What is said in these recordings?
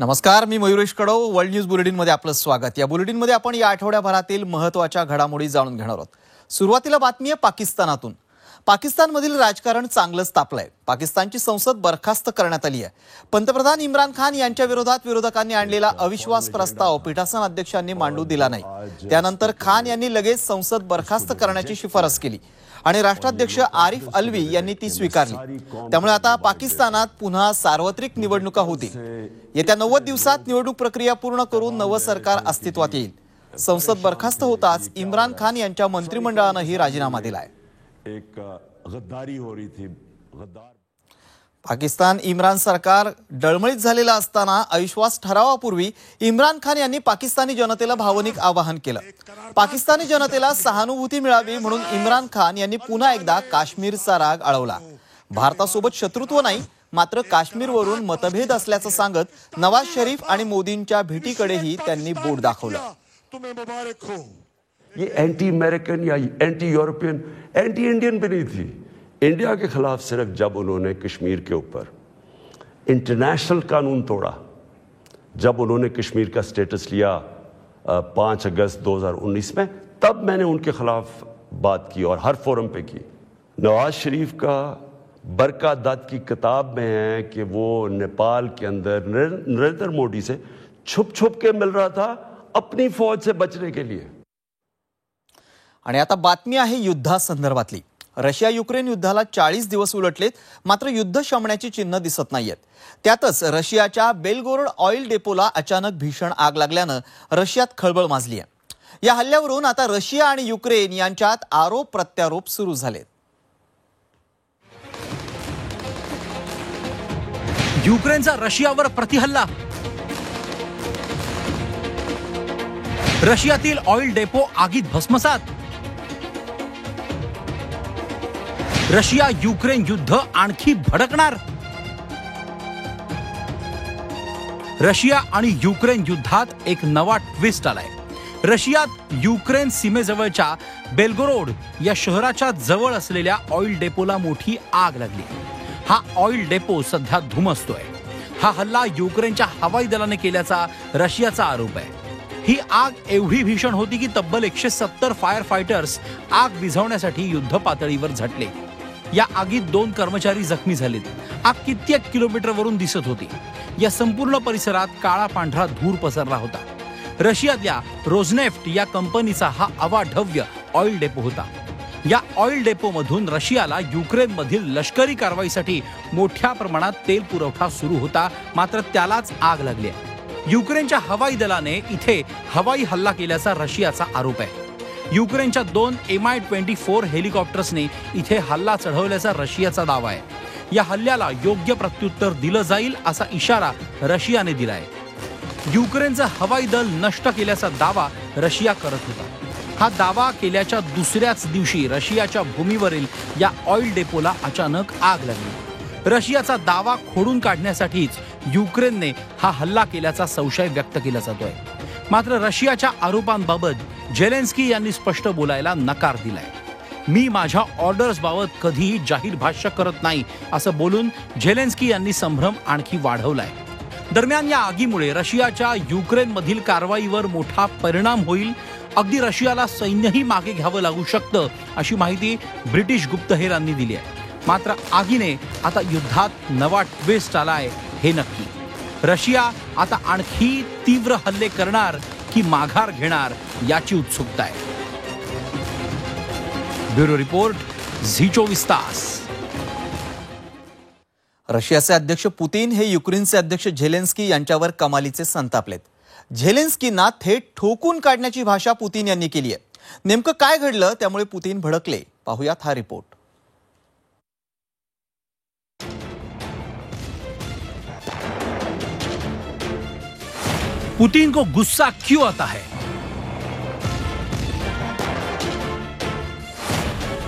नमस्कार, मी Mayuresh कडव. World news बुलेटिनमध्ये आपलं स्वागत. या बुलेटिनमध्ये आपण या आठवड्याभरातील महत्त्वाच्या घडामोडी जाणून घेणार आहोत. सुरुवातीला बातमी आहे पाकिस्तानातून. पाकिस्तानमधील राजकारण चांगलंच तापलंय. पाकिस्तानची संसद बरखास्त करण्यात आली आहे. पंतप्रधान इम्रान खान यांच्या विरोधात विरोधकांनी आणलेला अविश्वास प्रस्ताव पीठासन अध्यक्षांनी मांडू दिला नाही. त्यानंतर खान यांनी लगेच संसद बरखास्त करण्याची शिफारस केली आणि राष्ट्राध्यक्ष आरिफ अलवी यांनी ती स्वीकारली. त्यामुळे आता पाकिस्तानात पुन्हा सार्वत्रिक निवडणुका होतील. येत्या 90 दिवसात निवडणूक प्रक्रिया पूर्ण करून नवं सरकार अस्तित्वात येईल. संसद बरखास्त होताच इम्रान खान यांच्या मंत्रिमंडळानंही राजीनामा दिलाय. पाकिस्तान इम्रान सरकार डळमळीत झालेलं असताना अविश्वास ठरावापूर्वी इम्रान खान यांनी पाकिस्तानी जनतेला भावनिक आवाहन केलं. पाकिस्तानी जनतेला सहानुभूती मिळावी म्हणून इम्रान खान यांनी पुन्हा एकदा काश्मीरचा राग आळवला. भारतासोबत शत्रुत्व नाही, मात्र काश्मीरवरून मतभेद असल्याचं सांगत नवाज शरीफ आणि मोदींच्या भेटीकडेही त्यांनी बोट दाखवलं. ये एंटी अमेरिकन या एंटी यूरोपियन, एंटी इंडियन भी नहीं थी. इंडिया के खिलाफ सिर्फ जब उन्होंने कश्मीर के ऊपर इंटरनेशनल कानून तोड़ा, जब उन्होंने कश्मीर का स्टेटस लिया 5 अगस्त 2019 में, तब मैंने उनके खिलाफ बात की और हर फोरम पे की. नवाज शरीफ का बरका दत्त की किताब में है कि वो नेपाल के अंदर नरेंद्र मोदी से छुप छुप के मिल रहा था अपनी फौज से बचने के लिए. आणि आता बातमी आहे युद्धासंदर्भातली. रशिया युक्रेन युद्धाला 40 दिवस उलटलेत, मात्र युद्ध शमण्याची चिन्ह दिसत नाहीयेत. त्यातच रशियाच्या बेलगोरोड ऑइल डेपोला अचानक भीषण आग लागल्यानं रशियात खळबळ माजली आहे. या हल्ल्यावरून आता रशिया आणि युक्रेन यांच्यात आरोप प्रत्यारोप सुरू झालेत. युक्रेनचा रशियावर प्रतिहल्ला. रशियातील ऑइल डेपो आगीत भस्मसात. रशिया युक्रेन युद्ध आणखी भडकणार. रशिया आणि युक्रेन युद्धात एक नवा ट्विस्ट आलाय. रशियात युक्रेन सीमेजवळच्या बेलगोरोड या शहराच्या जवळ असलेल्या ऑइल डेपोला मोठी आग लागली. हा ऑइल डेपो सध्या धुमसतोय. हा हल्ला युक्रेनच्या हवाई दलाने केल्याचा रशियाचा आरोप आहे. ही आग एवढी भीषण होती की तब्बल 170 फायर फायटर्स आग विझवण्यासाठी युद्ध पातळीवर झटले. या आगीत 2 कर्मचारी जखमी झालेत. आग कित्येक किलोमीटरवरून दिसत होती. या संपूर्ण परिसरात काळा पांढरा धूर पसरला होता. रशियातल्या रोजनेफ्ट या कंपनीचा हा अवाढव्य ऑइल डेपो होता. या ऑइल डेपोमधून रशियाला युक्रेनमधील लष्करी कारवाईसाठी मोठ्या प्रमाणात तेल पुरवठा सुरू होता, मात्र त्यालाच आग लागली. युक्रेनच्या हवाई दलाने इथे हवाई हल्ला केल्याचा रशियाचा आरोप आहे. युक्रेनच्या 2 Mi-24 हेलिकॉप्टर्सने इथे हल्ला चढवल्याचा रशियाचा दावा आहे. या हल्ल्याला योग्य प्रत्युत्तर दिलं जाईल असा इशारा रशियाने दिलाय. युक्रेनचं हवाई दल नष्ट केल्याचा दावा रशिया करत होता. हा दावा केल्याच्या दुसऱ्याच दिवशी रशियाच्या भूमीवरील या ऑइल डेपोला अचानक आग लागली. रशियाचा दावा खोडून काढण्यासाठीच युक्रेनने हा हल्ला केल्याचा संशय व्यक्त केला जातोय. मात्र रशियाच्या आरोपांबाबत झेलेन्स्की यांनी स्पष्ट बोलायला नकार दिलाय. मी माझ्या ऑर्डर्सबाबत कधीही जाहीर भाष्य करत नाही असं बोलून झेलेन्स्की यांनी संभ्रम आणखी वाढवलाय. दरम्यान या आगीमुळे रशियाच्या युक्रेनमधील कारवाईवर मोठा परिणाम होईल. अगदी रशियाला सैन्यही मागे घ्यावं लागू शकतं अशी माहिती ब्रिटिश गुप्तहेरांनी दिली आहे. मात्र आगीने आता युद्धात नवा ट्विस्ट आलाय हे नक्की. रशिया आता आणखी तीव्र हल्ले करणार की माघार घेणार याची उत्सुकता आहे. ब्युरो रिपोर्ट, झी24 तास. रशियाचे अध्यक्ष पुतीन हे युक्रेनचे अध्यक्ष झेलेन्स्की यांच्यावर कमालीचे संतापलेत. झेलेन्स्कींना थेट ठोकून काढण्याची भाषा पुतीन यांनी केली आहे. नेमकं काय घडलं त्यामुळे पुतीन भडकले, पाहूयात हा रिपोर्ट. पुतिन को गुस्सा क्यों आता है?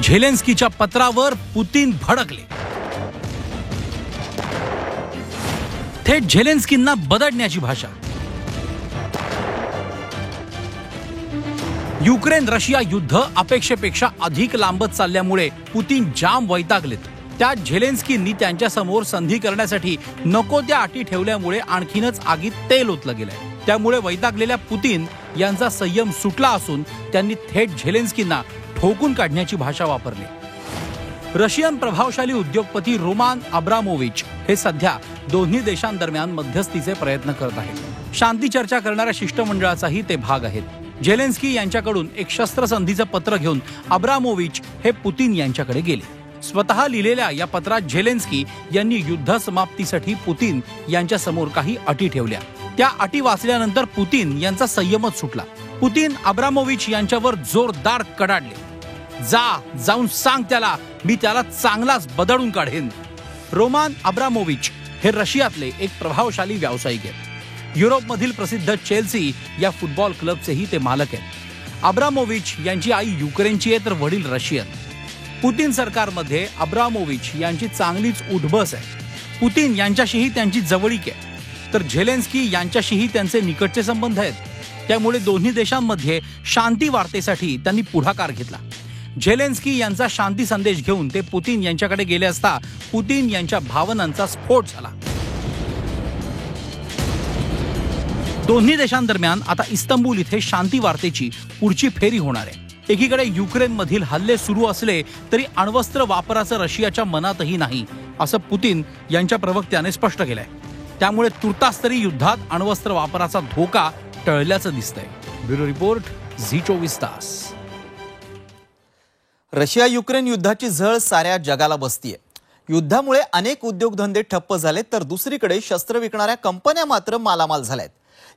झेलेन्स्कीच्या पत्रावर पुतिन भडकले. थेट झेलेन्स्कींना बदडण्याची भाषा. युक्रेन रशिया युद्ध अपेक्षेपेक्षा अधिक लांबत चालल्यामुळे पुतिन जाम वैतागलेत. त्यात झेलेन्स्कींनी त्यांच्यासमोर संधी करण्यासाठी नको त्या अटी ठेवल्यामुळे आणखीनच आगीत तेल ओतलं गेलंय. त्यामुळे वैतागलेल्या पुतीन यांचा संयम सुटला असून त्यांनी थेट झेलेन्स्कींना ठोकून काढण्याची भाषा वापरली. रशियन प्रभावशाली उद्योगपती रोमान अब्रामोविच हे सध्या दोन्ही देशांदरम्यान मध्यस्थीचे प्रयत्न करत आहेत. शांती चर्चा करणाऱ्या शिष्टमंडळाचाही ते भाग आहेत. झेलेन्स्की यांच्याकडून एक शस्त्रसंधीचं पत्र घेऊन अब्रामोविच हे पुतीन यांच्याकडे गेले. स्वतः लिहिलेल्या या पत्रात झेलेन्स्की यांनी युद्ध समाप्तीसाठी पुतीन यांच्या समोर काही अटी ठेवल्या. त्या अटी वाचल्यानंतर पुतीन यांचा संयमच सुटला. पुतीन अब्रामोविच यांच्यावर जोरदार कडाडले. जाऊन सांग त्याला, मी त्याला चांगलाच बदडून काढेन. रोमान अब्रामोविच हे रशियातले एक प्रभावशाली व्यावसायिक आहेत. युरोपमधील प्रसिद्ध चेल्सी या फुटबॉल क्लबचेही ते मालक आहेत. अब्रामोविच यांची आई युक्रेनची आहे तर वडील रशियन. पुतीन सरकारमध्ये अब्रामोविच यांची चांगलीच उठबस आहे. पुतीन यांच्याशीही त्यांची जवळीक आहे तर झेलेन्स्की यांच्याशीही त्यांचे निकटचे संबंध आहेत. त्यामुळे दोन्ही देशांमध्ये शांती वार्तेसाठी त्यांनी पुढाकार घेतला. झेलेन्स्की यांचा शांती संदेश घेऊन ते पुतीन यांच्याकडे गेले असता पुतीन यांच्या भावनांचा स्फोट झाला. दोन्ही देशांदरम्यान आता इस्तंबूल इथे शांती वार्तेची पुढची फेरी होणार आहे. एकीकडे युक्रेनमधील हल्ले सुरू असले तरी अण्वस्त्र वापराचं रशियाच्या मनातही नाही असं पुतीन यांच्या प्रवक्त्याने स्पष्ट केलंय. त्यामुळे तुर्तास तरी युद्धात अण्वस्त्र वापराचा धोका टळल्याचं दिसतंय. ब्युरो रिपोर्ट, झी24 तास. रशिया युक्रेन युद्धाची झळ साऱ्या जगाला बसतीये. युद्धामुळे अनेक उद्योगधंदे ठप्प झाले तर दुसरीकडे शस्त्र विकणाऱ्या कंपन्या मात्र मालामाल झाल्यात.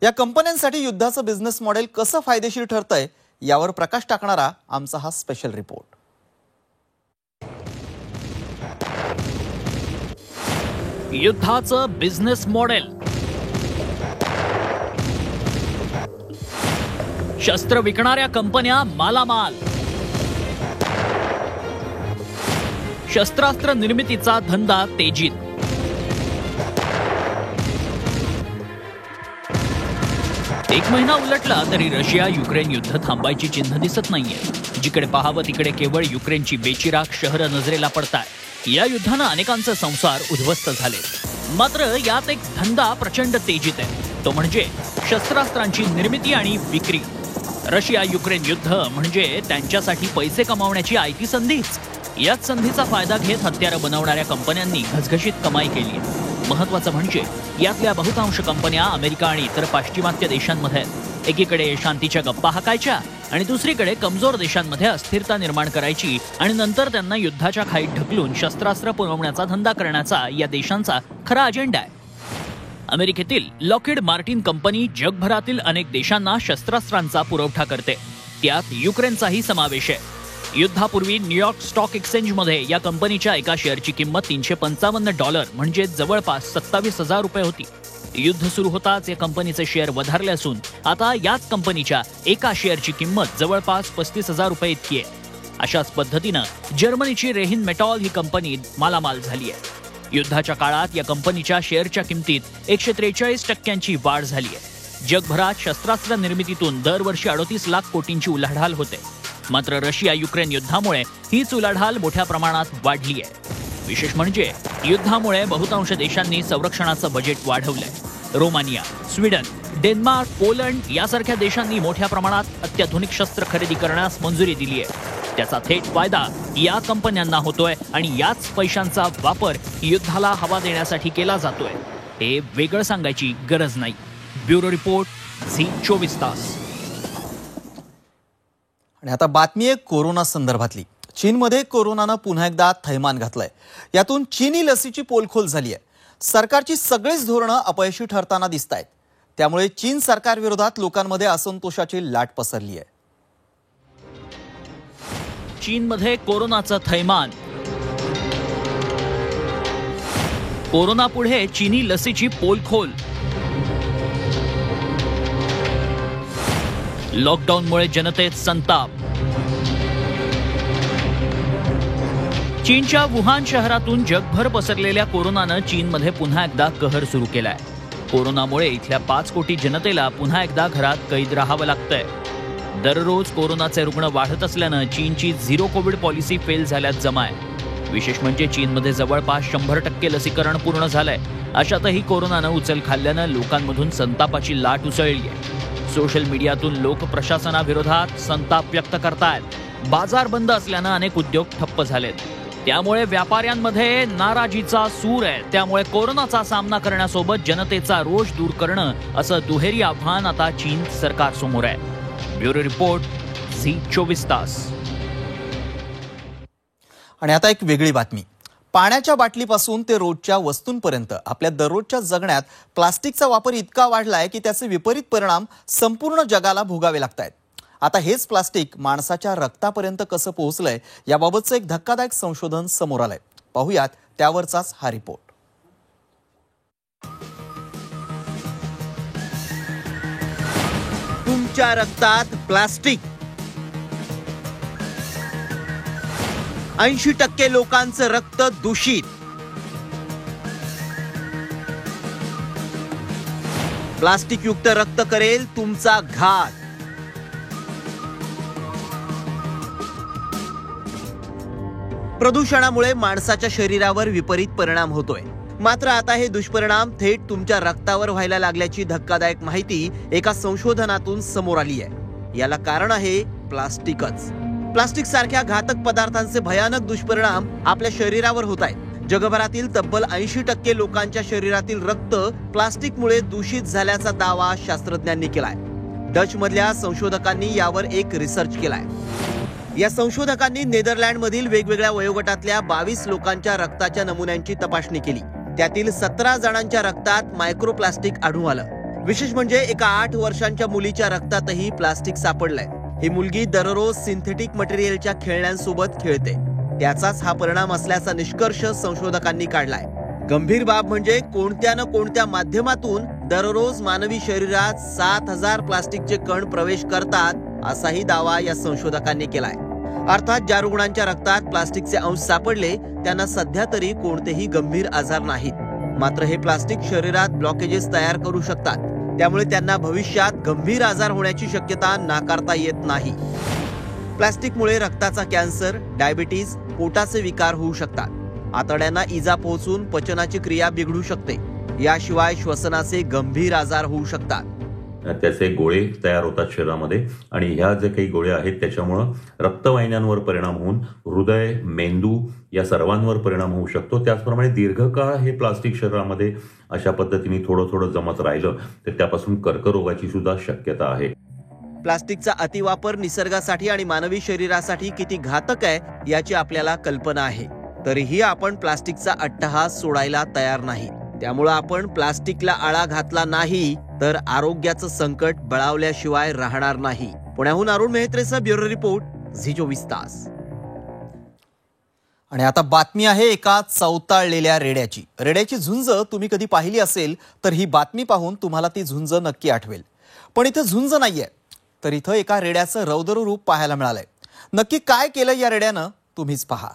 या कंपन्यांसाठी युद्धाचं बिझनेस मॉडेल कसं फायदेशीर ठरतंय यावर प्रकाश टाकणारा आमचा हा स्पेशल रिपोर्ट. युद्धाचं बिझनेस मॉडेल. शस्त्र विकणाऱ्या कंपन्या मालामाल. शस्त्रास्त्र निर्मितीचा धंदा तेजीत. एक महिना उलटला तरी रशिया युक्रेन युद्ध थांबायची चिन्ह दिसत नाहीये. जिकडे पाहावं तिकडे केवळ युक्रेनची बेचिराख शहरं नजरेला पडताय. या युद्धानं अनेकांचे संसार उद्ध्वस्त झाले. मात्र यात एक धंदा प्रचंड तेजीत आहे. तो म्हणजे शस्त्रास्त्रांची निर्मिती आणि विक्री. रशिया युक्रेन युद्ध म्हणजे त्यांच्यासाठी पैसे कमावण्याची आयती संधीच. याच संधीचा फायदा घेत हत्यारं बनवणाऱ्या कंपन्यांनी घसघशीत कमाई केली आहे. महत्वाचं म्हणजे यातल्या बहुतांश कंपन्या अमेरिका आणि इतर पाश्चिमात्य देशांमध्ये आहेत. एकीकडे शांतीच्या गप्पा हाकायच्या आणि दुसरीकडे कमजोर देशांमध्ये अस्थिरता निर्माण करायची आणि नंतर त्यांना युद्धाच्या खाईत ढकलून शस्त्रास्त्र पुरवण्याचा धंदा करण्याचा या देशांचा खरा अजेंडा आहे. अमेरिकेतील लॉकहीड मार्टिन कंपनी जगभरातील अनेक देशांना शस्त्रास्त्रांचा पुरवठा करते. त्यात युक्रेनचाही समावेश आहे. युद्धापूर्वी न्यूयॉर्क स्टॉक एक्सचेंजमध्ये या कंपनीच्या एका शेअरची किंमत $355 म्हणजे जवळपास 27,000 रुपये होती. युद्ध सुरू होताच या कंपनीचे शेअर वधारले असून आता याच कंपनीच्या एका शेअरची किंमत जवळपास 35,000 रुपये इतकी आहे. अशाच पद्धतीनं जर्मनीची रेहिन मेटॉल ही कंपनी मालामाल झाली आहे. युद्धाच्या काळात या कंपनीच्या शेअरच्या किमतीत 143% वाढ झाली आहे. जगभरात शस्त्रास्त्र निर्मितीतून दरवर्षी 38 लाख कोटींची उलाढाल होते. मात्र रशिया युक्रेन युद्धामुळे हीच उलाढाल मोठ्या प्रमाणात वाढली आहे. विशेष म्हणजे युद्धामुळे बहुतांश देशांनी संरक्षणाचं बजेट वाढवलंय. रोमानिया, स्वीडन, डेन्मार्क, पोलंड यासारख्या देशांनी मोठ्या प्रमाणात अत्याधुनिक शस्त्र खरेदी करण्यास मंजुरी दिली आहे. त्याचा थेट फायदा या कंपन्यांना होतोय आणि याच पैशांचा वापर युद्धाला हवा देण्यासाठी केला जातोय. हे वेगळं सांगायची गरज नाही. ब्युरो रिपोर्ट, झी24 तास. आणि आता बातमी आहे कोरोना संदर्भातली. चीनमध्ये कोरोनानं पुन्हा एकदा थैमान घातलंय. यातून चीनी लसीची पोलखोल झाली आहे. सरकारची सगळीच धोरणं अपयशी ठरताना दिसत आहेत. त्यामुळे चीन सरकारविरोधात लोकांमध्ये असंतोषाची लाट पसरली आहे. चीनमध्ये कोरोनाचं थैमान. कोरोनापुढे चीनी लसीची पोलखोल. लॉकडाऊनमुळे जनतेत संताप. चीनच्या वुहान शहरातून जगभर पसरलेल्या कोरोनानं चीनमध्ये पुन्हा एकदा कहर सुरू केलाय. कोरोनामुळे इथल्या 5 कोटी जनतेला पुन्हा एकदा घरात कैद राहावं लागतंय. दररोज कोरोनाचे रुग्ण वाढत असल्यानं चीनची झिरो कोविड पॉलिसी फेल झाल्यात जमाय. विशेष म्हणजे चीनमध्ये जवळपास 100% लसीकरण पूर्ण झालंय. अशातही कोरोनानं उचल खाल्ल्यानं लोकांमधून संतापाची लाट उसळली आहे. सोशल मीडियातून लोक प्रशासनाविरोधात संताप व्यक्त करतायत. बाजार बंद असल्यानं अनेक उद्योग ठप्प झालेत. त्यामुळे व्यापाऱ्यांमध्ये नाराजीचा सूर आहे. त्यामुळे कोरोनाचा सामना करण्यासोबत जनतेचा रोष दूर करणं असं दुहेरी आव्हान आता चीन सरकारसमोर आहे. ब्युरो रिपोर्ट, झी 24 तास. आणि आता एक वेगळी बातमी. पाण्याच्या बाटलीपासून ते रोजच्या वस्तूंपर्यंत आपल्या दररोजच्या जगण्यात प्लास्टिकचा वापर इतका वाढलाय की त्याचे विपरीत परिणाम संपूर्ण जगाला भोगावे लागतायत. आता हेच प्लास्टिक माणसाच्या रक्तापर्यंत कसं पोहोचलंय याबाबतचं एक धक्कादायक संशोधन समोर आलंय. पाहूयात त्यावरचाच हा रिपोर्ट. तुमच्या रक्तात प्लास्टिक. 80% लोकांचं रक्त दूषित. प्लास्टिक युक्त रक्त करेल तुमचा घात. प्रदूषणामुळे माणसाच्या शरीरावर विपरीत परिणाम होतोय. मात्र आता हे दुष्परिणाम थेट तुमच्या रक्तावर व्हायला लागल्याची धक्कादायक माहिती एका संशोधनातून समोर आली आहे. याला कारण आहे प्लास्टिकच. प्लास्टिक सारख्या घातक पदार्थांचे भयानक दुष्परिणाम आपल्या शरीरावर होत आहेत. जगभरातील तब्बल 80% लोकांच्या शरीरातील रक्त प्लास्टिकमुळे दूषित झाल्याचा दावा शास्त्रज्ञांनी केलाय. डच मधल्या संशोधकांनी यावर एक रिसर्च केलाय. या संशोधकांनी नेदरलँडमधील वेगवेगळ्या वयोगटातल्या 22 लोकांच्या रक्ताच्या नमुन्यांची तपासणी केली. त्यातील 17 जणांच्या रक्तात मायक्रोप्लास्टिक आढळून आलं. विशेष म्हणजे एका 8 वर्षांच्या मुलीच्या रक्तातही प्लास्टिक सापडलंय. ही मुलगी दररोज सिंथेटिक मटेरियलच्या खेळण्यांसोबत खेळते. त्याचाच हा परिणाम असल्याचा निष्कर्ष संशोधकांनी काढलाय. गंभीर बाब म्हणजे कोणत्या न कोणत्या माध्यमातून दररोज मानवी शरीरात 7000 प्लास्टिकचे कण प्रवेश करतात असाही दावा या संशोधकांनी केलाय. अर्थात ज्या रुग्णांच्या रक्तात प्लास्टिकचे अंश सापडले त्यांना सध्या तरी कोणतेही गंभीर आजार नाहीत. मात्र हे प्लास्टिक शरीरात ब्लॉकेजेस तयार करू शकतात. त्यामुळे त्यांना भविष्यात गंभीर आजार होण्याची शक्यता नाकारता येत नाही. प्लास्टिकमुळे रक्ताचा कॅन्सर, डायबिटीज, पोटाचे विकार होऊ शकतात. आतड्यांना इजा पोहोचून पचनाची क्रिया बिघडू शकते. याशिवाय श्वसनाचे गंभीर आजार होऊ शकतात. त्याचे गोळे तयार होतात शरीरामध्ये आणि ह्या जे काही गोळे आहेत त्याच्यामुळं रक्तवाहिन्यांवर परिणाम होऊन हृदय, मेंदू या सर्वांवर परिणाम होऊ शकतो. त्याचप्रमाणे दीर्घकाळ हे प्लास्टिक शरीरामध्ये अशा पद्धतीने थोडं थोडं जमत राहिलं तर त्यापासून कर्करोगाची सुद्धा शक्यता आहे. प्लास्टिकचा अतिवापर निसर्गासाठी आणि मानवी शरीरासाठी किती घातक आहे याची आपल्याला कल्पना आहे. तरीही आपण प्लास्टिकचा अट्टहास सोडायला तयार नाही. त्यामुळे आपण प्लास्टिकला आळा घातला नाही तर आरोग्याचं संकट बळावल्याशिवाय राहणार नाही. पुण्याहून अरुण मेहत्रेचा ब्युरो रिपोर्ट, झी 24 तास. आणि आता बातमी आहे एका चवताळलेल्या रेड्याची. रेड्याची झुंज तुम्ही कधी पाहिली असेल तर ही बातमी पाहून तुम्हाला ती झुंज नक्की आठवेल. पण इथं झुंज नाहीये, तर इथं एका रेड्याचं रौद्र रूप पाहायला मिळालंय. नक्की काय केलं या रेड्यानं तुम्हीच पहा.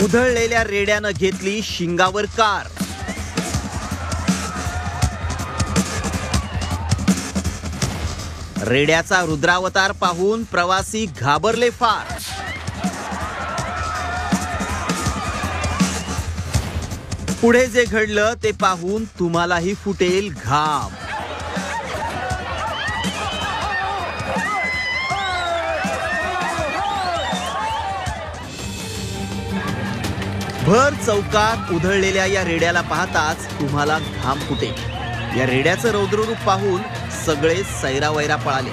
उधळलेल्या रेड्यानं घेतली शिंगावर कार. रेड्याचा रुद्रावतार पाहून प्रवासी घाबरले फार. पुढे जे घडलं ते पाहून तुम्हालाही फुटेल घाम. भर चौकात उधळलेल्या या रेड्याला पाहताच तुम्हाला घाम फुटेल. या रेड्याचं रौद्ररूप पाहून सगळे सैरावैरा पळाले.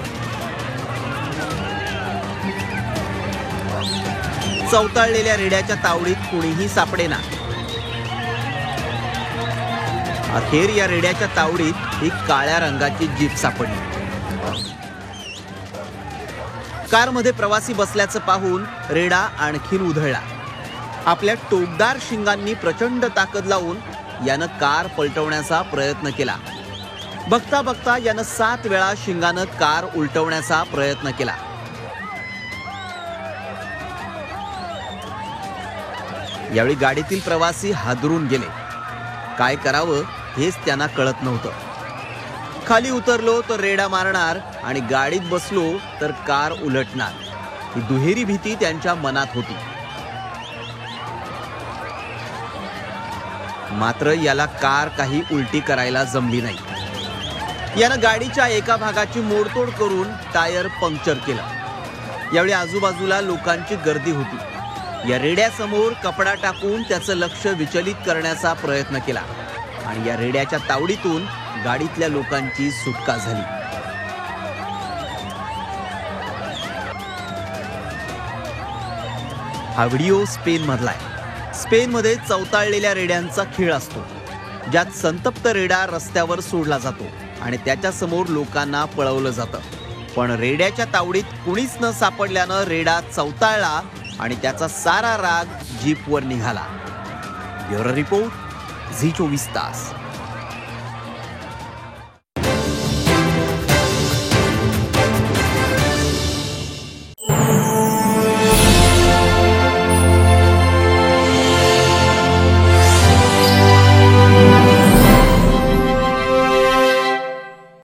चवताळलेल्या रेड्याच्या तावडीत कुणीही सापडेना. अखेर या रेड्याच्या तावडीत एक काळ्या रंगाची जीप सापडली. कारमध्ये प्रवासी बसल्याचं पाहून रेडा आणखीन उधळला. आपल्या टोकदार शिंगांनी प्रचंड ताकद लावून यानं कार पलटवण्याचा प्रयत्न केला. बघता बघता यानं 7 वेळा शिंगानं कार उलटवण्याचा प्रयत्न केला. यावेळी गाडीतील प्रवासी हादरून गेले. काय करावं हेच त्यांना कळत नव्हतं. खाली उतरलो तर रेडा मारणार आणि गाडीत बसलो तर कार उलटणार, ही दुहेरी भीती त्यांच्या मनात होती. मात्र याला कार काही उलटी करायला जमली नाही. यानं गाडीच्या एका भागाची मोडतोड करून टायर पंक्चर केलं. यावेळी आजूबाजूला लोकांची गर्दी होती. या रेड्यासमोर कपडा टाकून त्याचं लक्ष विचलित करण्याचा प्रयत्न केला आणि या रेड्याच्या तावडीतून गाडीतल्या लोकांची सुटका झाली. हा व्हिडिओ स्पेनमधला आहे. स्पेनमध्ये चवताळलेल्या रेड्यांचा खेळ असतो, ज्यात संतप्त रेडा रस्त्यावर सोडला जातो आणि त्याच्या समोर लोकांना पळवलं जातं. पण रेड्याच्या तावडीत कुणीच न सापडल्यानं रेडा चवताळला आणि त्याचा सारा राग जीपवर निघाला. ब्युरो रिपोर्ट, झी 24 तास.